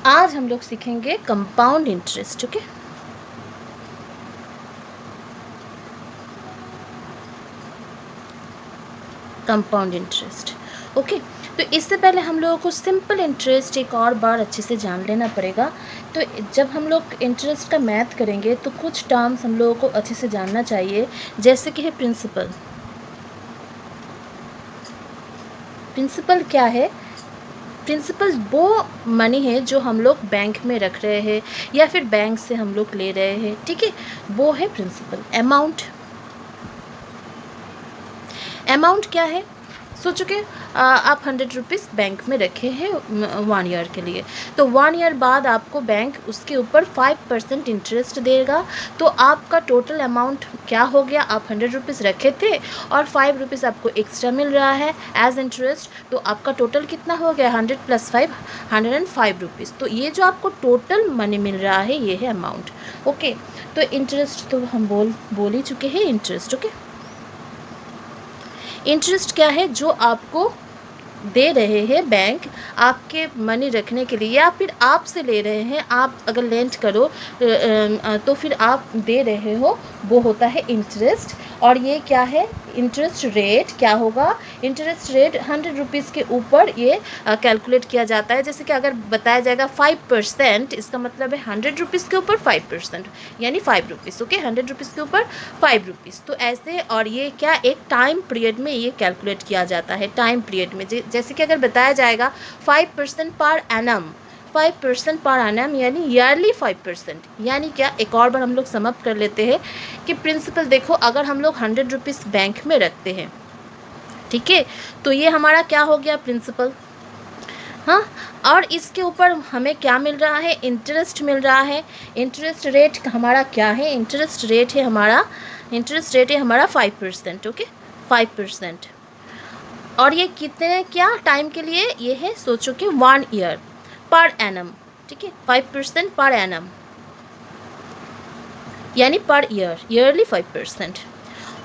आज हम लोग सीखेंगे compound interest. Okay, compound interest. Okay, तो इससे पहले हम लोगों को सिंपल इंटरेस्ट एक और बार अच्छे से जान लेना पड़ेगा। तो जब हम लोग इंटरेस्ट का मैथ करेंगे तो कुछ टर्म्स हम लोगों को अच्छे से जानना चाहिए, जैसे कि है प्रिंसिपल। प्रिंसिपल क्या है? प्रिंसिपल वो मनी है जो हम लोग बैंक में रख रहे हैं या फिर बैंक से हम लोग ले रहे हैं, ठीक है, वो है प्रिंसिपल। अमाउंट, अमाउंट क्या है? सोचो कि आप 100 रुपीज़ बैंक में रखे हैं 1 ईयर के लिए, तो 1 ईयर बाद आपको बैंक उसके ऊपर 5% इंटरेस्ट देगा। तो आपका टोटल अमाउंट क्या हो गया? आप 100 रुपीज़ रखे थे और 5 रुपीज़ आपको एक्स्ट्रा मिल रहा है एज इंटरेस्ट, तो आपका टोटल कितना हो गया? 100 + 5, 105 रुपीज़। तो ये जो आपको टोटल मनी मिल रहा है ये है अमाउंट। ओके, तो इंटरेस्ट तो हम बोल ही चुके हैं इंटरेस्ट। ओके, इंटरेस्ट क्या है? जो आपको दे रहे हैं बैंक आपके मनी रखने के लिए, या फिर आपसे ले रहे हैं। आप अगर लेंट करो तो फिर आप दे रहे हो, वो होता है इंटरेस्ट। और ये क्या है? इंटरेस्ट रेट क्या होगा? इंटरेस्ट रेट 100 रुपीज़ के ऊपर ये कैलकुलेट किया जाता है। जैसे कि अगर बताया जाएगा 5%, इसका मतलब है 100 रुपीज़ के ऊपर 5%, यानी 5 रुपीज़। ओके, 100 रुपीज़ के ऊपर 5 रुपीज़। तो ऐसे, और ये क्या, एक टाइम पीरियड में ये कैलकुलेट किया जाता है। टाइम पीरियड में जैसे कि अगर बताया जाएगा 5% पर एनम, 5% पर एनम यानी ईयरली 5%, यानी क्या? एक और बार हम लोग सम अप कर लेते हैं कि प्रिंसिपल देखो, अगर हम लोग 100 रुपीज़ बैंक में रखते हैं, ठीक है, तो ये हमारा क्या हो गया? प्रिंसिपल। हाँ, और इसके ऊपर हमें क्या मिल रहा है? इंटरेस्ट मिल रहा है। इंटरेस्ट रेट हमारा क्या है? इंटरेस्ट रेट है हमारा 5%। ओके, 5%। और ये कितने क्या टाइम के लिए? ये है, सोचो कि 1 ईयर पर एनम, ठीक है, 5% पर एनम यानी पर ईयर, ईयरली 5%।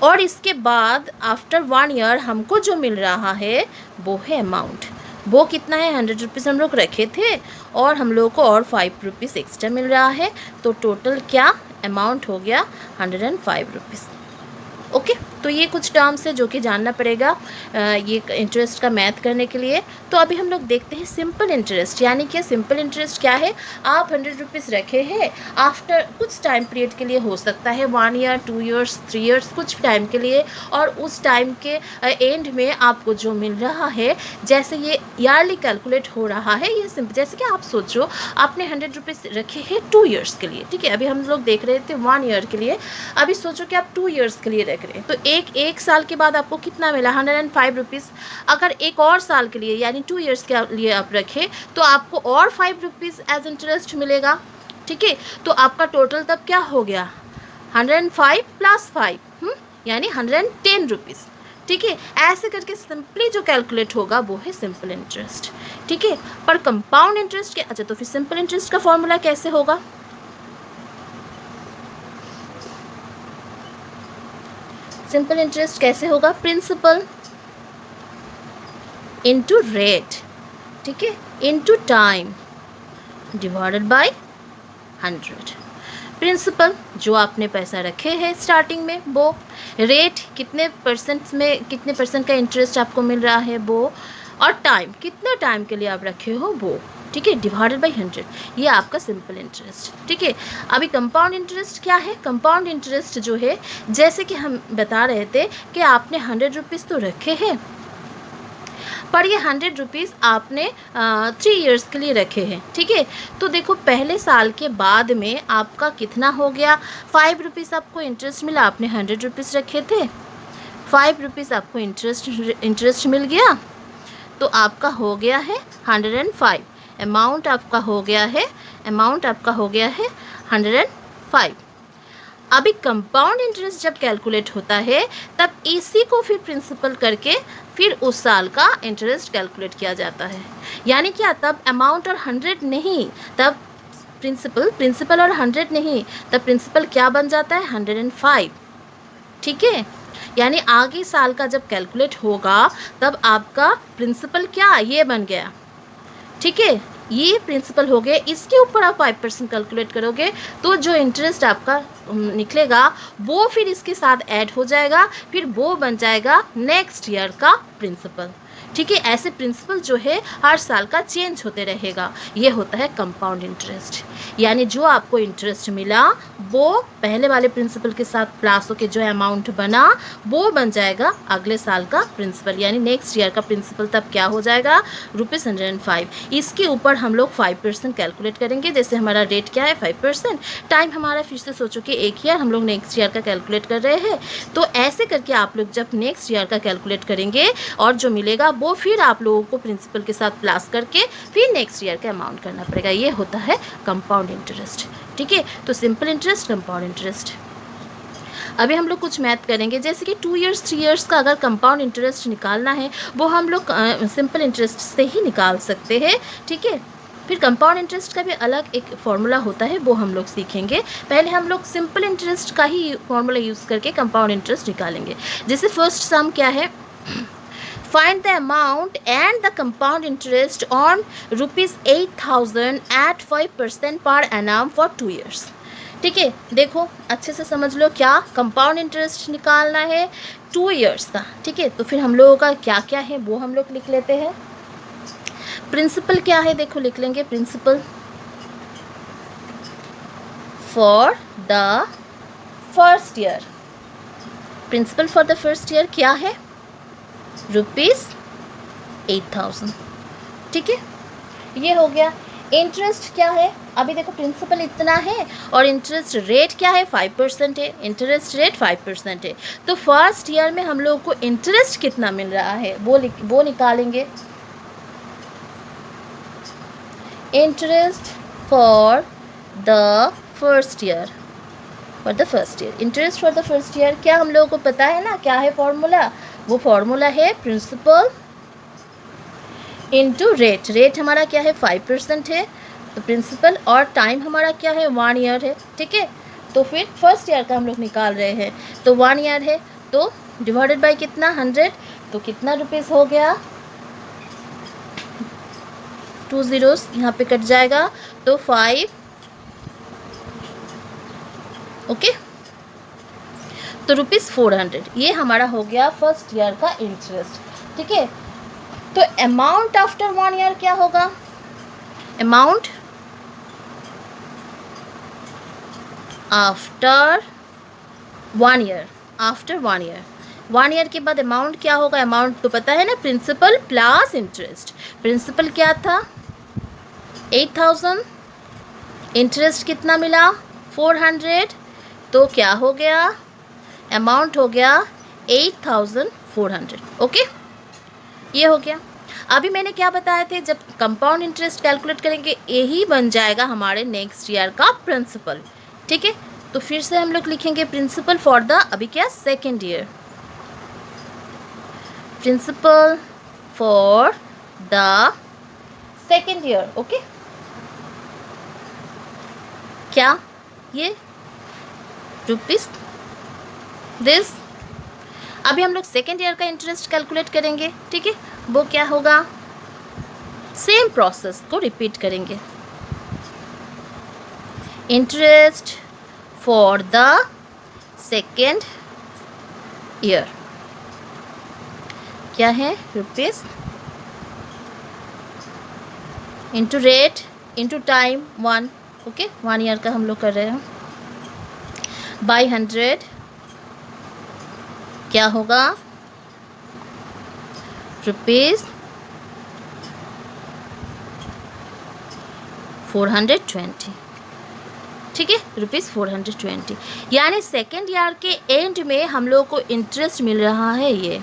और इसके बाद आफ्टर 1 ईयर हमको जो मिल रहा है वो है अमाउंट। वो कितना है? 100 रुपीज़ हम लोग रखे थे और हम लोग को और 5 रुपीज़ एक्स्ट्रा मिल रहा है, तो टोटल क्या अमाउंट हो गया? 105 रुपीज़। ओके, तो ये कुछ टर्म्स है जो कि जानना पड़ेगा ये इंटरेस्ट का मैथ करने के लिए। तो अभी हम लोग देखते हैं सिंपल इंटरेस्ट। यानी कि सिंपल इंटरेस्ट क्या है? आप 100 रुपीज़ रखे हैं, आफ्टर कुछ टाइम पीरियड के लिए, हो सकता है 1 ईयर, 2 ईयर्स, 3 ईयर्स, कुछ टाइम के लिए, और उस टाइम के एंड में आपको जो मिल रहा है, जैसे ये ईयरली कैलकुलेट हो रहा है, ये सिंपल। जैसे कि आप सोचो आपने 100 रुपीज़ रखे हैं 2 ईयर्स के लिए, ठीक है, अभी हम लोग देख रहे थे 1 ईयर के लिए। अभी सोचो कि आप 2 ईयर्स के लिए रख रहे हैं, तो एक साल के बाद आपको कितना मिला? 105 रुपीज़। अगर एक और साल के लिए यानी 2 ईयर्स के लिए आप रखें तो आपको और 5 रुपीज़ एज इंटरेस्ट मिलेगा, ठीक है। तो आपका टोटल तब क्या हो गया? 105 + 5 यानी 110 रुपीज़, ठीक है। ऐसे करके सिंपली जो कैलकुलेट होगा वो है सिंपल इंटरेस्ट, ठीक है। पर कंपाउंड इंटरेस्ट क्या? अच्छा, तो फिर सिंपल इंटरेस्ट का फॉर्मूला कैसे होगा? सिंपल इंटरेस्ट कैसे होगा? प्रिंसिपल इनटू रेट, ठीक है, into time divided by 100। Principal जो आपने पैसा रखे हैं स्टार्टिंग में वो, रेट कितने परसेंट में, कितने परसेंट का इंटरेस्ट आपको मिल रहा है वो, और टाइम कितने टाइम के लिए आप रखे हो वो, ठीक है, डिवाइडेड बाय 100। ये आपका सिंपल इंटरेस्ट, ठीक है। अभी कंपाउंड इंटरेस्ट क्या है? कंपाउंड इंटरेस्ट जो है, जैसे कि हम बता रहे थे कि आपने 100 रुपीज़ तो रखे हैं, पर ये 100 रुपीज़ आपने 3 ईयर्स के लिए रखे हैं, ठीक है। तो देखो पहले साल के बाद में आपका कितना हो गया? 5 रुपीज़ आपको इंटरेस्ट मिला। आपने 100 रुपीज़ रखे थे, 5 रुपीज़ आपको इंटरेस्ट मिल गया, तो आपका हो गया है 105। अमाउंट आपका हो गया है 105। अभी कंपाउंड इंटरेस्ट जब कैलकुलेट होता है तब इसी को फिर प्रिंसिपल करके फिर उस साल का इंटरेस्ट कैलकुलेट किया जाता है। यानी क्या? तब अमाउंट और 100 नहीं, तब प्रिंसिपल और 100 नहीं, तब प्रिंसिपल क्या बन जाता है? 105, ठीक है। यानी आगे साल का जब कैलकुलेट होगा तब आपका प्रिंसिपल क्या? ये बन गया, ठीक है, ये प्रिंसिपल हो गए, इसके ऊपर आप 5% कैलकुलेट करोगे तो जो इंटरेस्ट आपका निकलेगा वो फिर इसके साथ ऐड हो जाएगा, फिर वो बन जाएगा नेक्स्ट ईयर का प्रिंसिपल। ठीक है, ऐसे प्रिंसिपल जो है हर साल का चेंज होते रहेगा। ये होता है कंपाउंड इंटरेस्ट, यानी जो आपको इंटरेस्ट मिला वो पहले वाले प्रिंसिपल के साथ प्लस होकर जो अमाउंट बना वो बन जाएगा अगले साल का प्रिंसिपल, यानी नेक्स्ट ईयर का प्रिंसिपल तब क्या हो जाएगा ₹105। इसके ऊपर हम लोग 5% कैलकुलेट करेंगे। जैसे हमारा रेट क्या है 5%, टाइम हमारा फिर से सोचो कि 1 ईयर, हम लोग नेक्स्ट ईयर का कैलकुलेट कर रहे हैं। तो ऐसे करके आप लोग जब नेक्स्ट ईयर का कैलकुलेट करेंगे और जो मिलेगा वो फिर आप लोगों को प्रिंसिपल के साथ प्लस करके फिर नेक्स्ट ईयर का अमाउंट करना पड़ेगा। ये होता है कंपाउंड इंटरेस्ट। ठीक है, तो सिंपल इंटरेस्ट, कंपाउंड इंटरेस्ट। अभी हम लोग कुछ मैथ करेंगे, जैसे कि 2 ईयर्स 3 ईयर्स का अगर कंपाउंड इंटरेस्ट निकालना है वो हम लोग सिंपल इंटरेस्ट से ही निकाल सकते हैं। ठीक है, फिर कंपाउंड इंटरेस्ट का भी अलग एक फॉर्मूला होता है, वो हम लोग सीखेंगे। पहले हम लोग सिंपल इंटरेस्ट का ही फॉर्मूला यूज़ करके कंपाउंड इंटरेस्ट निकालेंगे। जैसे फर्स्ट सम क्या है, find the amount and the compound interest on ₹8,000 at 5% per annum for 2 years। ठीक है, देखो अच्छे से समझ लो, क्या कंपाउंड इंटरेस्ट निकालना है 2 ईयर्स का। ठीक है, तो फिर हम लोगों का क्या क्या है वो हम लोग लिख लेते हैं। प्रिंसिपल क्या है, देखो लिख लेंगे, principal for the first year. Principal for the first year क्या है, ₹8,000। ठीक है, ये हो गया। इंटरेस्ट क्या है, अभी देखो प्रिंसिपल इतना है और इंटरेस्ट रेट क्या है 5% है, इंटरेस्ट रेट 5% है। तो फर्स्ट ईयर में हम लोग को इंटरेस्ट कितना मिल रहा है वो निकालेंगे। Interest for the first year, for the first year, interest for the first year क्या हम लोगों को पता है ना, क्या है फॉर्मूला, वो फॉर्मूला है प्रिंसिपल इनटू रेट। रेट हमारा क्या है 5% है, तो प्रिंसिपल, और टाइम हमारा क्या है 1 ईयर है। ठीक है, तो फिर फर्स्ट ईयर का हम लोग निकाल रहे हैं, तो 1 ईयर है, तो डिवाइडेड बाय कितना 100, तो कितना रुपीस हो गया, 2 ज़ीरोस यहाँ पे कट जाएगा, तो 5। ओके, तो ₹400 ये हमारा हो गया फर्स्ट ईयर का इंटरेस्ट। ठीक है, तो अमाउंट आफ्टर 1 ईयर क्या होगा, amount after 1 year, after 1 year, 1 year के बाद अमाउंट क्या होगा, अमाउंट तो पता है ना, प्रिंसिपल प्लस इंटरेस्ट। प्रिंसिपल क्या था 8,000, इंटरेस्ट कितना मिला 400, तो क्या हो गया, अमाउंट हो गया 8,400। ओके, ये हो गया। अभी मैंने क्या बताया थे, जब कंपाउंड इंटरेस्ट कैलकुलेट करेंगे यही बन जाएगा हमारे नेक्स्ट ईयर का प्रिंसिपल। ठीक है, तो फिर से हम लोग लिखेंगे प्रिंसिपल फॉर द, अभी क्या second year, principal for the second year. Okay, क्या ये रुपीस दिस। अभी हम लोग सेकेंड ईयर का इंटरेस्ट कैलकुलेट करेंगे। ठीक है, वो क्या होगा, सेम प्रोसेस को रिपीट करेंगे। Interest for the second year क्या है, rupees into rate into time 1। Okay, 1 year का हम लोग कर रहे हैं, बाय 100 क्या होगा, ₹420। ठीक है, ₹420, यानी सेकेंड ईयर के एंड में हम लोग को इंटरेस्ट मिल रहा है। ये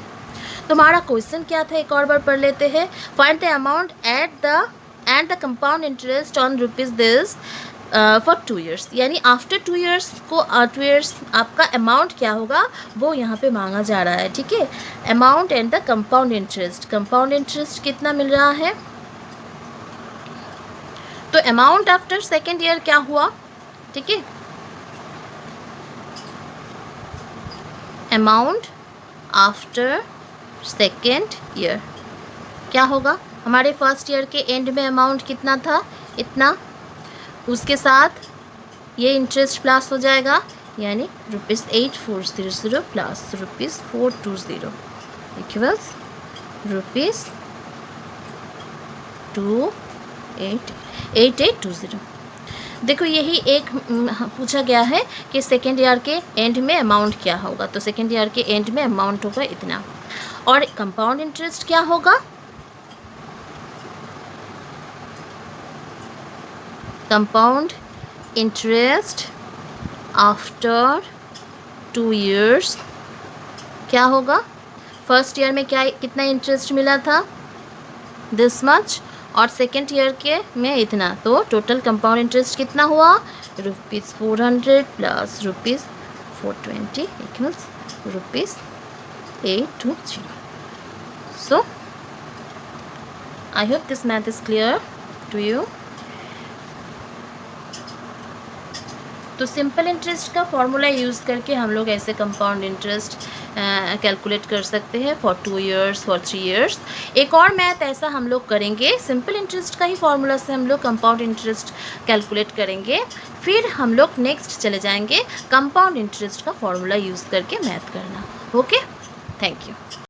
तो हमारा क्वेश्चन क्या था, एक और बार पढ़ लेते हैं। Find the amount at the compound interest on rupees this for 2 years, यानी आफ्टर 2 ईयर्स को 2 ईयर्स आपका अमाउंट क्या होगा वो यहाँ पे मांगा जा रहा है। ठीक है, amount and the compound interest, compound interest कितना मिल रहा है, तो अमाउंट आफ्टर सेकेंड ईयर क्या हुआ। ठीक है, अमाउंट आफ्टर सेकेंड ईयर क्या होगा, हमारे फर्स्ट ईयर के एंड में अमाउंट कितना था, इतना, उसके साथ ये इंटरेस्ट प्लस हो जाएगा, यानी ₹8400 प्लस ₹420 इक्वल्स ₹8820। देखो यही एक पूछा गया है कि सेकेंड ईयर के एंड में अमाउंट क्या होगा, तो सेकेंड ईयर के एंड में अमाउंट होगा इतना। और कंपाउंड इंटरेस्ट क्या होगा, कंपाउंड इंटरेस्ट आफ्टर 2 years क्या होगा, फर्स्ट ईयर में क्या कितना इंटरेस्ट मिला था, दिस मच, और सेकेंड ईयर के में इतना, तो टोटल कंपाउंड इंटरेस्ट कितना हुआ, ₹400 plus ₹420 equals ₹820। So I hope this math is clear to you. तो सिंपल इंटरेस्ट का फॉर्मूला यूज़ करके हम लोग ऐसे कंपाउंड इंटरेस्ट कैलकुलेट कर सकते हैं फॉर 2 years, फॉर 3 years। एक और मैथ ऐसा हम लोग करेंगे, सिंपल इंटरेस्ट का ही फॉर्मूला से हम लोग कंपाउंड इंटरेस्ट कैलकुलेट करेंगे, फिर हम लोग नेक्स्ट चले जाएंगे कंपाउंड इंटरेस्ट का फॉर्मूला यूज़ करके मैथ करना। Okay, thank you.